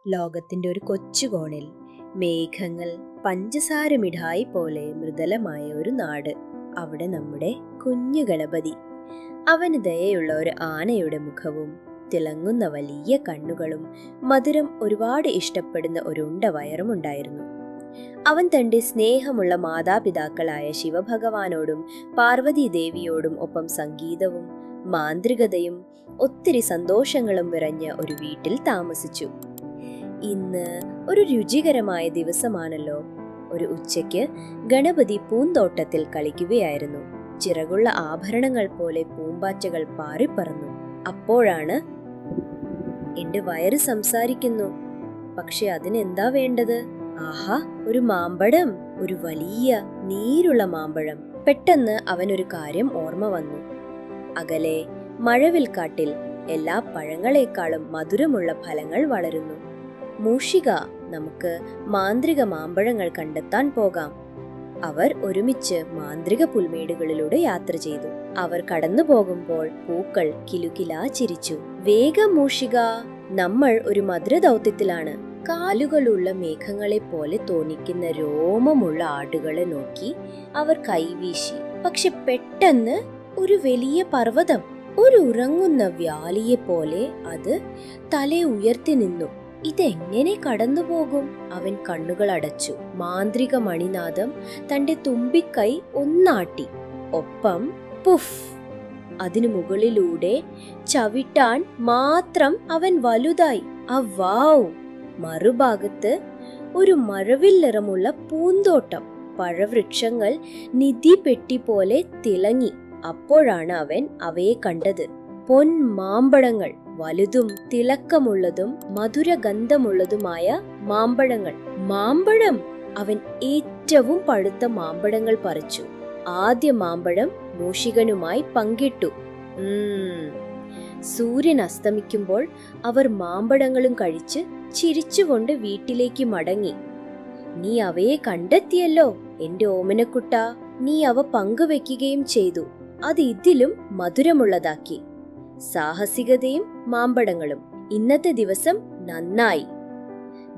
ലോകത്തിന്റെ ഒരു കൊച്ചുകോണിൽ മേഘങ്ങൾ പഞ്ചസാര മിഠായി പോലെ മൃദുലമായ ഒരു നാട്. അവിടെ നമ്മുടെ കുഞ്ഞു ഗണപതി. അവന് ദയയുള്ള ഒരു ആനയുടെ മുഖവും തിളങ്ങുന്ന വലിയ കണ്ണുകളും മധുരം ഒരുപാട് ഇഷ്ടപ്പെടുന്ന ഒരു ഉണ്ട വയറും ഉണ്ടായിരുന്നു. അവൻ തന്റെ സ്നേഹമുള്ള മാതാപിതാക്കളായ ശിവഭഗവാനോടും പാർവതി ദേവിയോടും ഒപ്പം സംഗീതവും മാന്ത്രികതയും ഒത്തിരി സന്തോഷങ്ങളും നിറഞ്ഞ ഒരു വീട്ടിൽ താമസിച്ചു. ഇന്ന് ഒരു രുചികരമായ ദിവസമാണല്ലോ. ഒരു ഉച്ചയ്ക്ക് ഗണപതി പൂന്തോട്ടത്തിൽ കളിക്കുകയായിരുന്നു. ചിറകുള്ള ആഭരണങ്ങൾ പോലെ പൂമ്പാറ്റകൾ പാറിപ്പറന്നു. അപ്പോഴാണ് എന്റെ വയറ് സംസാരിക്കുന്നു. പക്ഷെ അതിനെന്താ വേണ്ടത്? ആഹാ, ഒരു മാമ്പഴം, ഒരു വലിയ നീരുള്ള മാമ്പഴം. പെട്ടെന്ന് അവനൊരു കാര്യം ഓർമ്മ വന്നു. അകലെ മഴവിൽക്കാട്ടിൽ എല്ലാ പഴങ്ങളെക്കാളും മധുരമുള്ള ഫലങ്ങൾ വളരുന്നു. മൂഷിക, നമുക്ക് മാന്ത്രിക മാമ്പഴങ്ങൾ കണ്ടെത്താൻ പോകാം. അവർ ഒരുമിച്ച് മാന്ത്രിക പുൽമേടുകളിലൂടെ യാത്ര ചെയ്തു. അവർ കടന്നു പോകുമ്പോൾ പൂക്കൾ കിലുകിലാ ചിരിച്ചു. വേഗം മൂഷിക, നമ്മൾ ഒരു മധുരദൗത്യത്തിലാണ്. കാലുകളുള്ള മേഘങ്ങളെ പോലെ തോന്നിക്കുന്ന രോമമുള്ള ആടുകളെ നോക്കി അവർ കൈവീശി. പക്ഷെ പെട്ടെന്ന് ഒരു വലിയ പർവ്വതം, ഒരു ഉറങ്ങുന്ന വ്യാലിയെ പോലെ അത് തല ഉയർത്തി നിന്നു. ഇതെങ്ങനെ കടന്നുപോകും? അവൻ കണ്ണുകൾ അടച്ചു. മാന്ത്രിക മണിനാദം തന്റെ തുമ്പിക്കൈ ഒന്നാട്ടി. ഒപ്പം പുഫ്! അതിനു മുകളിലൂടെ ചവിട്ടാൻ മാത്രം അവൻ വലുതായി. അവ്വാവ്! മറുഭാഗത്ത് ഒരു മഴവിൽ നിറമുള്ള പൂന്തോട്ടം. പഴവൃക്ഷങ്ങൾ നിധി പെട്ടി പോലെ തിളങ്ങി. അപ്പോഴാണ് അവൻ അവയെ കണ്ടത്. പൊന്മാമ്പഴങ്ങൾ, വലുതും തിളക്കമുള്ളതും മധുരഗന്ധമുള്ളതുമായ മാമ്പഴങ്ങൾ. മാമ്പഴം! അവൻ ഏറ്റവും പഴുത്ത മാമ്പഴങ്ങൾ പറിച്ചു. ആദ്യ മാമ്പഴം മൂഷികനുമായി പങ്കിട്ടു. സൂര്യൻ അസ്തമിക്കുമ്പോൾ അവർ മാമ്പഴങ്ങളും കഴിച്ച് ചിരിച്ചുകൊണ്ട് വീട്ടിലേക്ക് മടങ്ങി. നീ അവയെ കണ്ടെത്തിയല്ലോ എന്റെ ഓമനക്കുട്ട. നീ അവ പങ്കുവെക്കുകയും ചെയ്തു. അത് ഇതിലും മധുരമുള്ളതാക്കി. സാഹസികതയും മാമ്പഴങ്ങളും. ഇന്നത്തെ ദിവസം നന്നായി.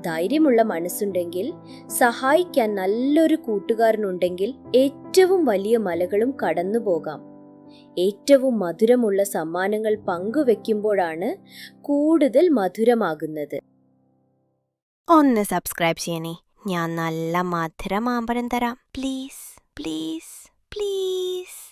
ധൈര്യമുള്ള മനസ്സുണ്ടെങ്കിൽ, സഹായിക്കാൻ നല്ലൊരു കൂട്ടുകാരനുണ്ടെങ്കിൽ ഏറ്റവും വലിയ മലകളും കടന്നു പോകാം. ഏറ്റവും മധുരമുള്ള സമ്മാനങ്ങൾ പങ്കുവെക്കുമ്പോഴാണ് കൂടുതൽ മധുരമാകുന്നത്. ഒന്ന് സബ്സ്ക്രൈബ് ചെയ്യണേ. ഞാൻ നല്ല മധുര മാമ്പഴം തരാം. Please please please.